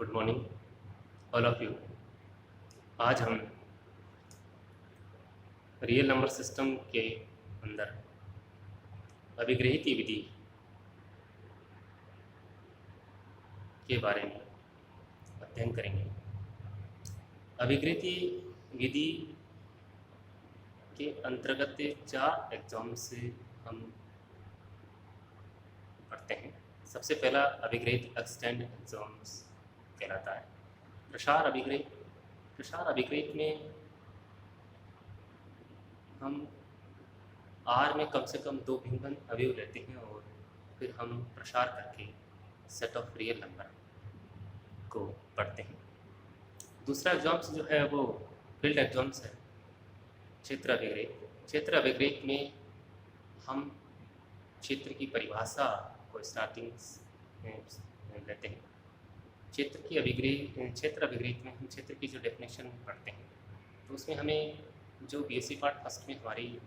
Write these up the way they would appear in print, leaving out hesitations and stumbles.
Good morning all of you. आज हम real number system के अंदर अभिग्रहित विधि के बारे में अध्ययन करेंगे। अभिग्रहित विधि के अंतर्गत 4 एग्जाम से हम पढ़ते हैं। सबसे पहला अभिग्रहित एक्सटेंड एग्जाम्स कहलाता है। प्रसार अभिग्रहित में हम आर में कम से कम 2 भिन्न अवयव लेते हैं और फिर हम प्रसार करके सेट ऑफ रियल नंबर को पढ़ते हैं। दूसरा एग्जाम्स जो है वो फील्ड एग्जाम्स है। क्षेत्र अभिग्रहित में हम क्षेत्र की परिभाषा को स्टार्टिंग में लेते हैं। क्षेत्र अभिग्रहित में हम क्षेत्र की जो डेफिनेशन पढ़ते हैं तो उसमें हमें जो बीएससी पार्ट फर्स्ट में हमारी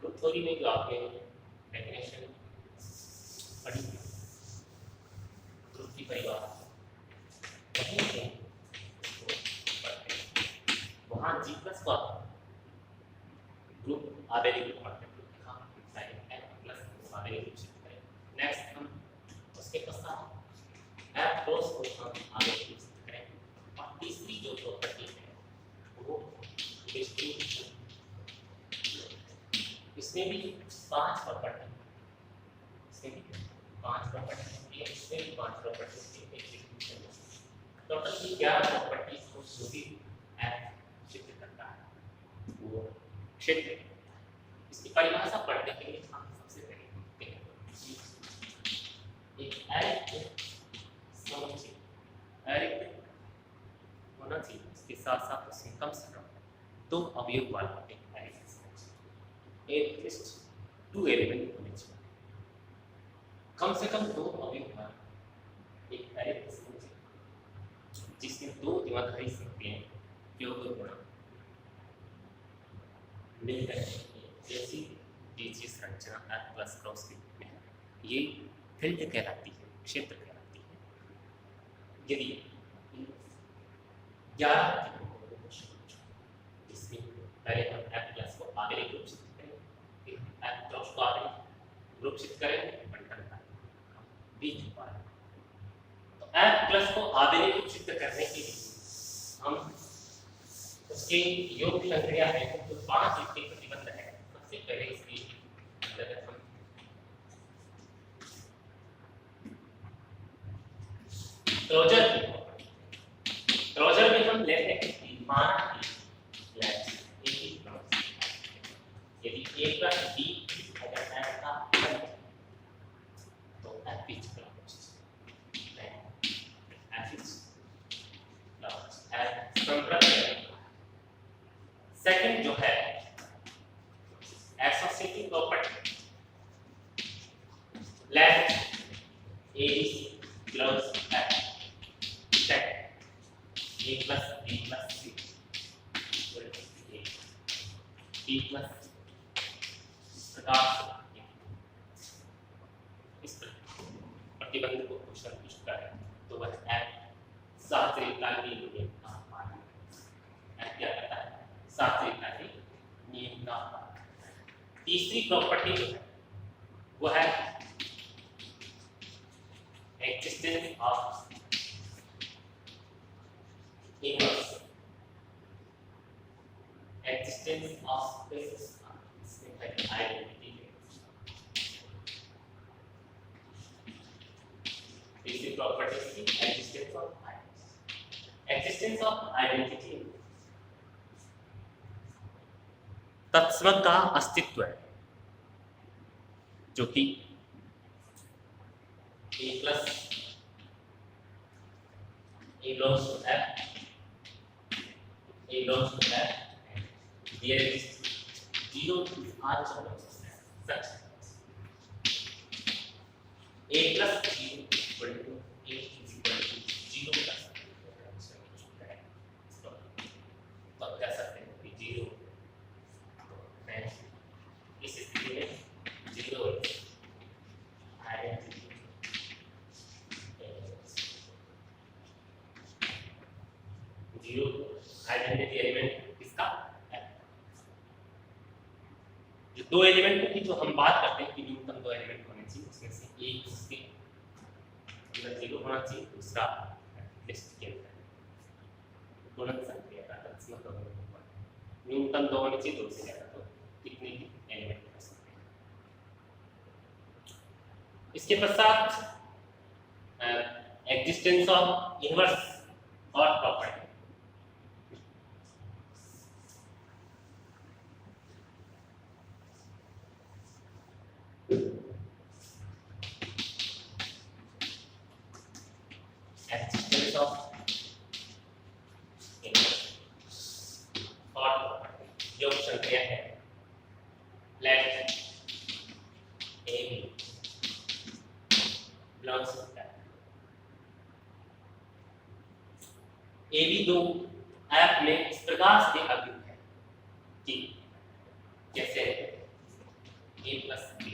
ग्रुप थ्योरी में जो आपने डेफिनेशन पढ़ी ग्रुप की परिभाषा वहीं से पढ़ते हैं। वहाँ जी प्लस को ग्रुप आबेली ग्रुप पढ़ते हैं प्लस आबेली ग्रुप से करें। नेक्स्ट हम उसके पश्चात एफ क्लोज को हम आबेली ग्रुप से करें। और तीसरी जो प्रॉपर्टी है वो डिस्ट्रीब्यूशन। इसमें भी 5 प्रॉपर्टी, इसमें भी 5 प्रॉपर्टी, इसमें भी 5 प्रॉपर्टी टोटल की 11 प्रॉपर्टीज को जो भी एफ सिद्ध करता है वो क्षेत्र। इसकी परिभाषा पढ़ने के लिए हम सबसे पहले देखते हैं एक एरिक समुच्चय एरिक होना चाहिए। इसके साथ साथ उसमें कम से कम 2 अवयव वाला एक एरिक समुच्चय एटलीस्ट 2 एलिमेंट होने चाहिए। कम से कम 2 अवयव वाला एक एरिक समुच्चय जिसमें 2 द्विमाधारी संख्याएं योग गुणा मिलकर जैसी बीजीय संरचना एफ प्लस क्रॉस के रूप में है। ये फील्ड कहलाती है, क्षेत्र कहलाती है। यदि 11 जिसमें पहले हम एफ प्लस को आगे ग्रुप सिद्ध करें, फिर एफ क्रॉस को आगे ग्रुप सिद्ध करें, बंटन का बीच में तो एफ प्लस को आगे ग्रुप सिद्ध करने के लिए हम उसके योग की संक्रिया है तो 5 इसके प्रतिबंध है। सबसे पहले इसकी अंतर्गत हम क्लोजर में हम लेते हैं माना कि यदि a प्लस b अगर f का तो f is closed, f is closed, f संप्रत। सेकंड जो है associative property let a is closed f second a plus b plus c b plus प्रकार इस प्रतिबंध को संतुष्ट करे तो वह f शास्त्रीयता के लिए माना f क्या कहता है शास्त्रीयता के नियम का। तीसरी प्रॉपर्टी जो है वो है existence of inverse existence of basis identity. तीसरी प्रॉपर्टी की एक्जिस्टेंस ऑफ आइडेंटिटी तत्व का अस्तित्व है जो कि a plus a belongs to f a belongs to f there is 0 is also such a plus 0 equal to a is equal to 0 plus तो कह सकते हैं कि 0 इस स्थिति में 0 आइडेंटिटी आइडेंटिटी एलिमेंट किसका, जो दो एलिमेंट की जो हम बात करते हैं कि न्यूनतम दो एलिमेंट होने चाहिए, उसमें से एक उसके अंदर 0 होना चाहिए, दूसरा लिस्ट के अंदर गुणन संख्या का तत्समक न्यूनतम दो होने चाहिए, दो से ज्यादा तो कितने भी एलिमेंट हो सकते हैं। इसके पश्चात एग्जिस्टेंस ऑफ इनवर्स और प्रॉपर्टी। Existence of inverse और property जो संख्या है, let a b belongs to that a b दो ऐप में इस प्रकार से अभिन्न है कि जैसे a plus b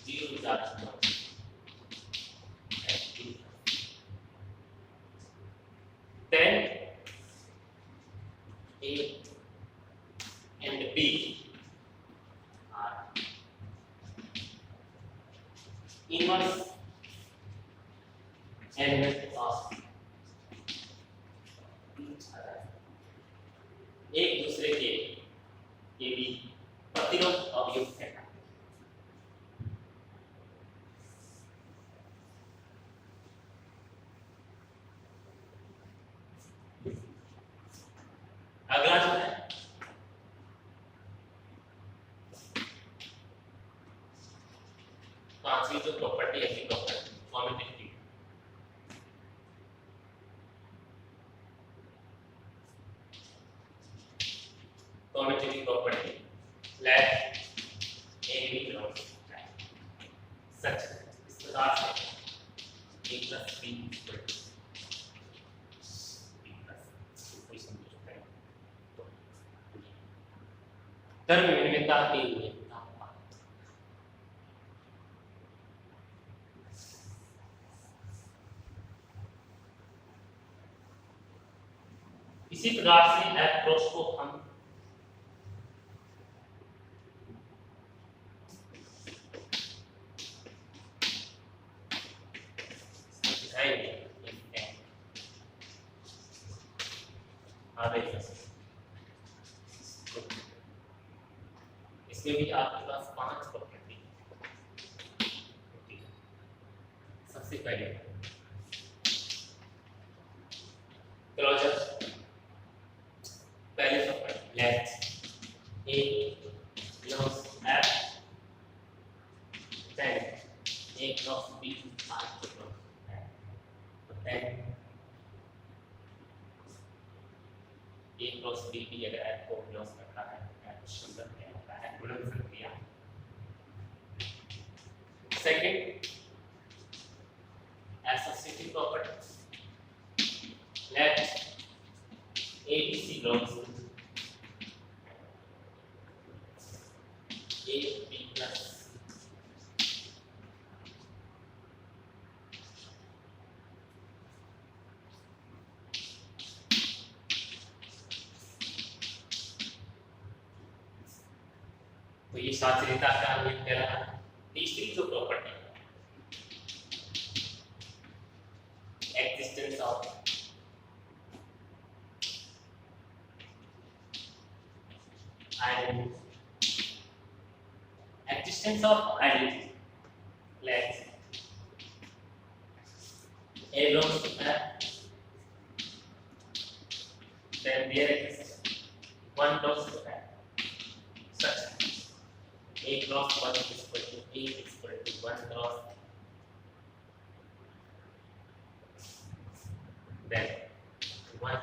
0 charge then a and b are inverse elements of each other, एक दूसरे के भी प्रतिरोध अवयव है। अगला जो है पांचवी जो प्रॉपर्टी है, property commutative. Commutative property let A B belongs such इस प्रकार से a plus b equal to b plus कोई संतुष्ट है तो कर्म विनिमयता के लिए इसी प्रकार से अप्रोच को हम दिखाएंगे। इसमें भी आपके पास 5 प्रॉपर्टी होती है। सबसे पहले क्लोजर, पहले property let a belongs f then a cross b r cross f then a cross b भी अगर f को belongs करता है f शुद्ध में होता है गुणन संक्रिया। Second associative property let a b c belongs to a b plus तो ये साचरिता का नियम कह रहा है। तीसरी जो property existence of identity, existence of identity let a belongs to f then there exists one belongs to f such a cross 1 is equal to a is equal to 1 cross then 1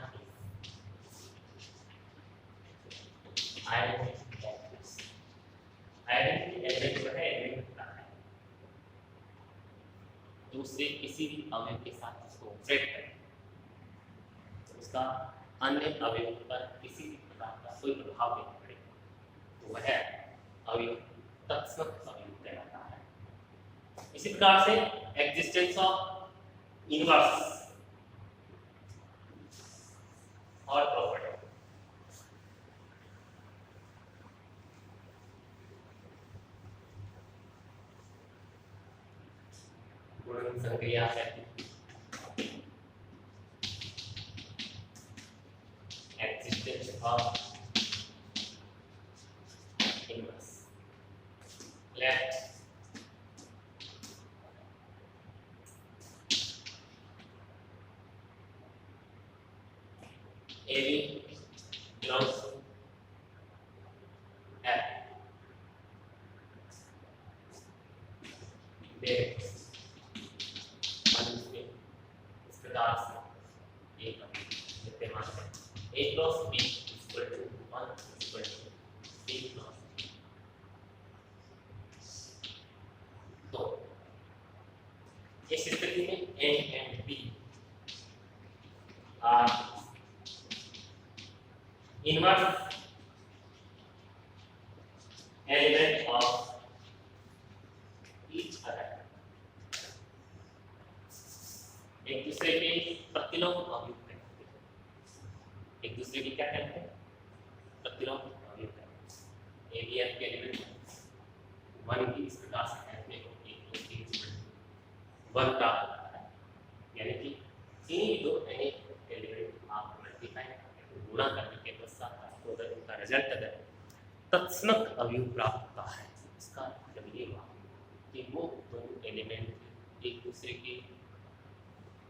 is identity element जो है element होता है दूसरे किसी भी अवयव के साथ उसको फ्रेट करें तो उसका अन्य अवयव पर किसी भी प्रकार का कोई प्रभाव नहीं पड़ेगा, तो वह अवयव तत्समक अवयव कहलाता है। इसी प्रकार से एग्जिस्टेंस ऑफ इनवर्स गुणन संक्रिया कहते हैं। Existence of inverse. Let AB belongs to F. There इस प्रकार से एक विद्यमान है A cross B equal to 1 equal to B cross B। तो इस स्थिति में A and B are inverse element of each other, एक दूसरे के प्रतिलोम अवयव हैं। एक दूसरे की क्या कहते हैं? प्रतिलोम अवयव हैं। ए बी एफ के एलिमेंट 1 की इस प्रकार से एफ में 1 प्राप्त होता है, यानी कि इन्हीं दो एलिमेंट आप मल्टीप्लाई गुणा करने के पश्चात आपको अगर उनका रिजल्ट अगर तत्समक अवयव प्राप्त होता है, इसका मतलब ये हुआ कि वो दोनों एलिमेंट एक दूसरे के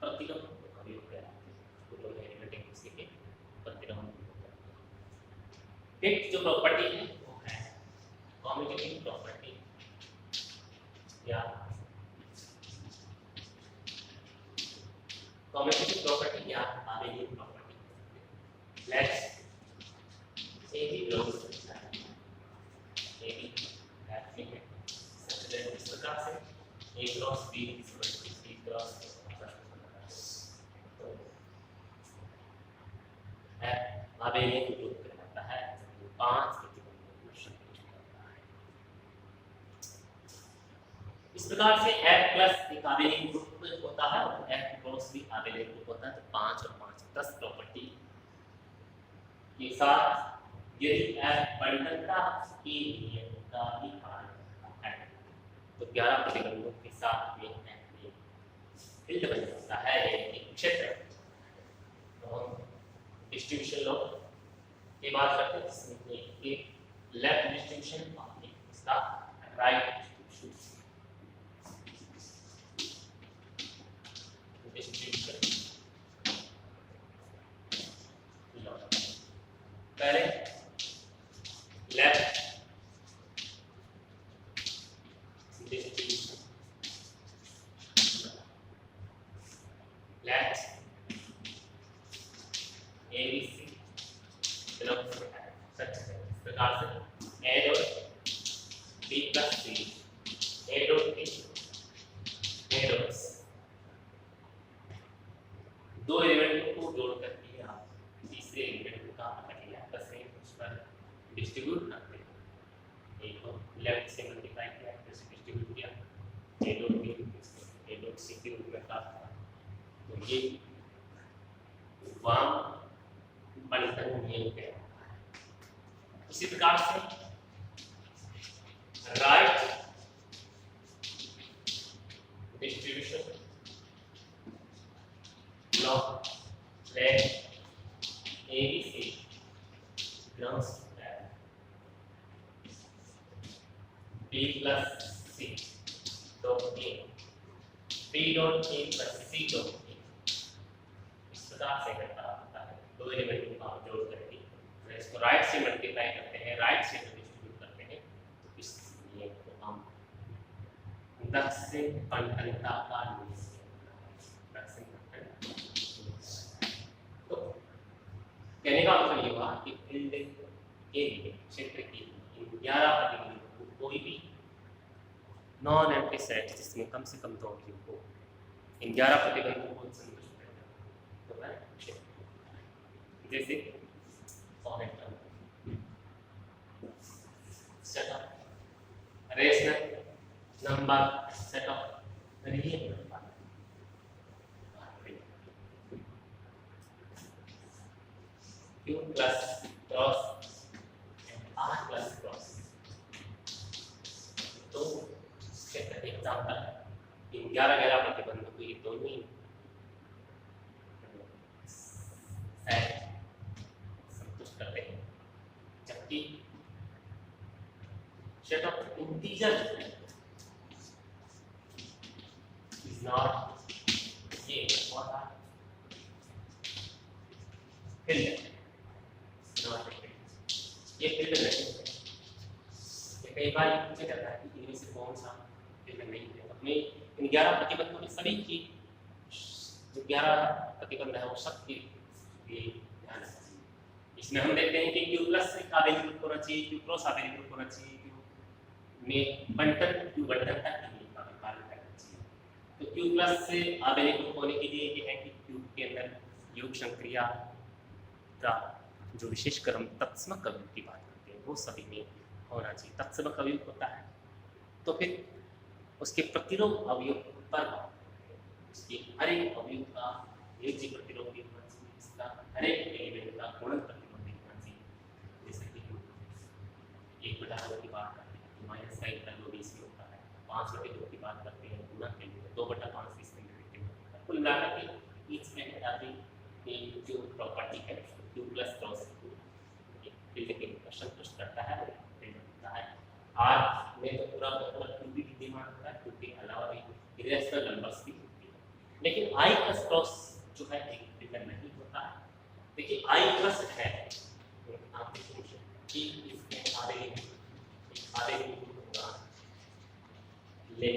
प्रतिलोम अवयव कहलाते हैं। वो दोनों एलिमेंट एक दूसरे के प्रतिलोम अवयव कहलाते हैं। एक जो प्रॉपर्टी है वो है कम्यूटेटिव प्रॉपर्टी या कम्यूटेटिव प्रॉपर्टी या abelian property. Let's A B belongs to A B that mean such that इस प्रकार से A cross B equal to C cross abelian group कहलाता है। 5 प्रतिबंधों को संतुष्ट करता है। इस प्रकार से F प्लस एक आबेलियन ग्रुप होता है और F क्रॉस भी आबेलियन ग्रुप होता है। तो 5 और 5 10 प्रॉपर्टी के साथ यदि F परिणतता की नियम का भी पालन करता है तो 11 प्रतिबंधों के साथ ये फील्ड बन सकता है, यानी क्षेत्र। तो हम डिस्ट्रीब्यूशन लॉ की बात करते हैं, जिसमें एक लेफ्ट डिस्ट्रीब्यूशन और एक इसका राइट डिस्ट्रीब्यूशन लॉ। पहले left distribution, left ABC belongs to such इस प्रकार से A dot B plus C A dot B A dot C दो एलिमेंट को जोड़ करके आप तीसरे एलिमेंट का अकेला से उस पर डिस्ट्रीब्यूट करते हैं। एक को लेफ्ट से मल्टीप्लाई किया फिर से डिस्ट्रीब्यूट किया A dot B A dot C के रूप में प्राप्त हुआ। तो ये वाम बंटन नियम कहलाता है। इसी प्रकार से right distribution law let ABC belongs to B plus C dot A B dot A plus C dot A इस प्रकार से करता है। दो एलिमेंट को आप जोड़ करके इसको राइट से मल्टीप्लाई करते हैं, राइट से डिस्ट्रीब्यूट करते हैं, तो इस नियम को हम दक्षिण बंटनता का नियम तो कहने का मतलब ये हुआ कि फील्ड के लिए क्षेत्र की 11 प्रतिबंधों को कोई भी नॉन एम्प्टी सेट जिसमें कम से कम 2 अवयव हो इन 11 प्रतिबंधों को संतुष्ट करता है। तो वह क्षेत्र जैसे for example set of rational number set of real number Q plus cross and R plus cross तो क्षेत्र एग्जांपल इन 11 11 ये फील्ड नहीं है। कई बार ये पूछा जाता है कि इनमें से कौन सा फील्ड नहीं है। अपने इन 11 प्रतिबंधों में सभी की जो 11 प्रतिबंध है वो सबके ध्यान रखना चाहिए। इसमें हम देखते हैं कि Q+ एक आवेनिक ग्रुप होना चाहिए, Q+ आवेनिक ग्रुप होना चाहिए, Q में बंटन Q बंटन तक नहीं का पालन करना चाहिए। तो Q+ से आवेनिक ग्रुप होने के लिए ये है कि Q के अंदर योग संक्रिया का जो विशेष क्रम तत्समक अवयव की बात करते हैं वो सभी में होना चाहिए। तत्समक अवयव होता है तो फिर उसके प्रतिरोध अवयव पर उसके हर एक अवयव का एक जी प्रतिरोध भी होना चाहिए, इसका हर एक एलिमेंट का गुणन प्रतिरोध भी होना चाहिए। जैसे कि 1/2 की बात करते हैं तो माइनस का 1/2 होता है, 5/2 की बात करते हैं गुणन के लिए 2/5 इसमें नेगेटिव है। कुल मिलाकर के ईच एंड एवरी जो प्रॉपर्टी है Q+ क्रॉस फील्ड के संतुष्ट करता है फील्ड होता है। आज में तो पूरा Q भी विद्यमान होता है, Q के अलावा भी इरेशनल नंबर्स भी होती है, लेकिन I+ क्रॉस जो है एक फील्ड नहीं होता है। देखिए I+ है आप देखिए कि इसमें आधे होगा ले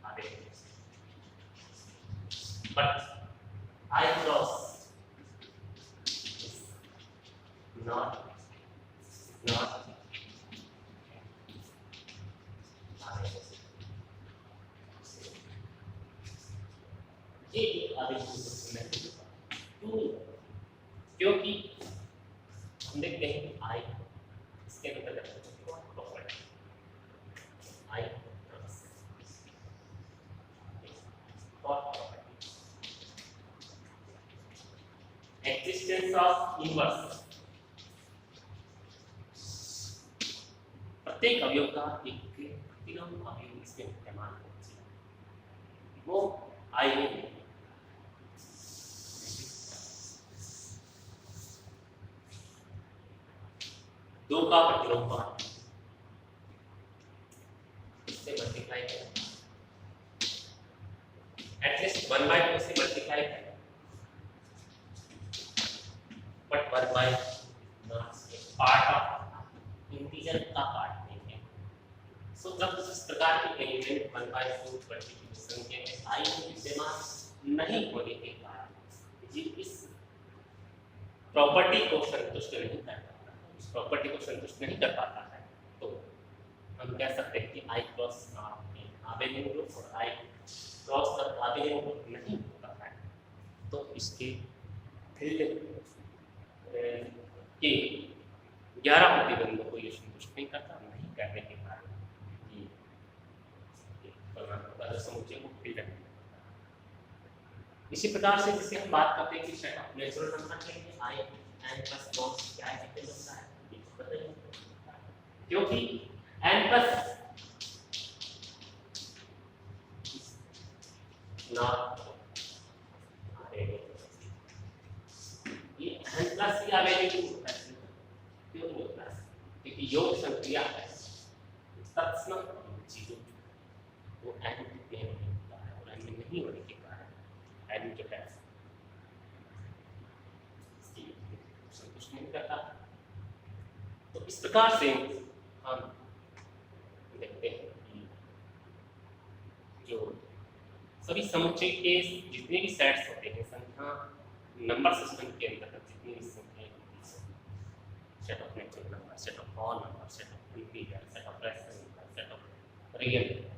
आधे, बट I+ not ये आवेश क्योंकि हम देखते हैं कि I इसके अंदर I एक्सिस्टेंस ऑफ इनवर्स, प्रत्येक अवयव का एक प्रतिलोम अवयव इसमें विद्यमान होना चाहिए, वो I में दो का प्रतिलोम मान इससे मल्टीप्लाई करें, एटलीस्ट 1/2 से मल्टीप्लाई करें, बट 1/2 पार्ट ऑफ इंटीजर का पार्ट नहीं है। सो जब इस प्रकार के एलिमेंट 1/4 पर्टिकुलर संख्या में I में विद्यमान नहीं होने के कारण ये इस प्रॉपर्टी को संतुष्ट नहीं कर पाता, इस प्रॉपर्टी को संतुष्ट नहीं कर पाता है, तो हम कह सकते हैं कि I+ आवेनिक ग्रुप और I+ तक आवेनिक ग्रुप नहीं होता है, तो इसके फील्ड के 11 प्रतिबंधों को ये संतुष्ट नहीं करता, नहीं करने के कारण ये समुच्चय को फील्ड नहीं करता। इसी प्रकार से जिसे हम बात करते हैं कि सेट ऑफ नेचुरल नंबर के लिए n+ कॉस क्या डिपेंड होता है, ये तो पता ही क्योंकि n+ नॉट ये n+ की आवेनिक ग्रुप है, क्यों नहीं होता है? क्योंकि योग संक्रिया है तत्समक चीजों वो n में नहीं होता है, और n में नहीं होने के कारण n जो है इसकी संतुष्ट नहीं करता। तो इस प्रकार से हम देखते हैं कि जो सभी समुच्चय के जितने भी सेट्स होते हैं संख्या नंबर सिस्टम के अंतर्गत जितनी भी संख्याएं होती हैं, set of natural number, set of all number, set of integer, set of rational number, set of real number.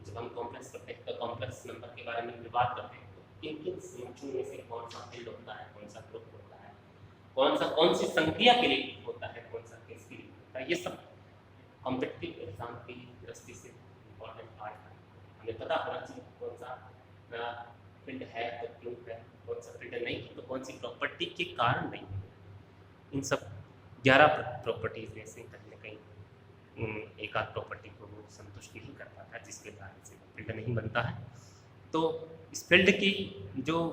जब हम कॉम्प्लेक्स करते हैं तो कॉम्प्लेक्स नंबर के बारे में बात करते हैं तो किन किन समुच्चयों में से कौन सा फील्ड होता है, कौन सा ग्रुप होता है, कौन सी संख्या के लिए होता है, कौन सा केस के लिए होता है, ये सब कॉम्पिटिटिव एग्जाम की दृष्टि से इम्पोर्टेंट पार्ट है। हमें पता होना चाहिए कौन सा फील्ड है तो क्यों है, कौन सा फील्ड नहीं है तो कौन सी प्रॉपर्टी के कारण नहीं है। इन सब 11 प्रॉपर्टीज में से कहीं ना कहीं एक आध प्रॉपर्टी को वो संतुष्ट नहीं कर पाता, जिसके कारण से फील्ड नहीं बनता है। तो इस फील्ड की जो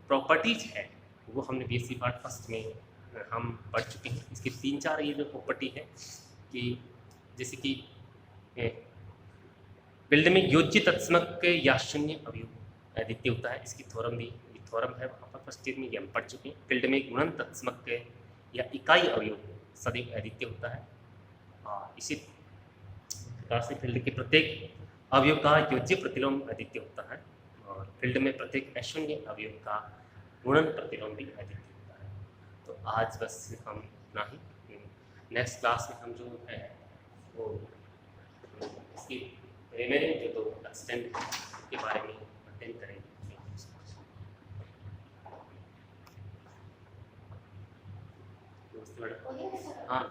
प्रॉपर्टीज है वो हमने BSc पार्ट फर्स्ट में हम पढ़ चुके हैं। इसकी 3-4 ये जो प्रॉपर्टी है कि जैसे कि फील्ड में योज्य तत्समक या शून्य अवयव अद्वितीय होता है, इसकी थ्योरम भी थ्योरम है वहाँ पर फर्स्ट ईयर में ये हम पढ़ चुके हैं। फील्ड में गुणन तत्समक या इकाई अवयव सदैव अद्वितीय होता है। इसी प्रकार से फील्ड के प्रत्येक अवयव का योज्य प्रतिलोम अद्वितीय होता है और फील्ड में प्रत्येक अशून्य अवयव का गुणन प्रतिलोम भी अद्वितीय होता है। तो आज बस हम इतना ही। नेक्स्ट क्लास में हम जो है वो इसकी रिमेनिंग जो 2 एक्सटेंड के बारे में अध्ययन करेंगे। हाँ।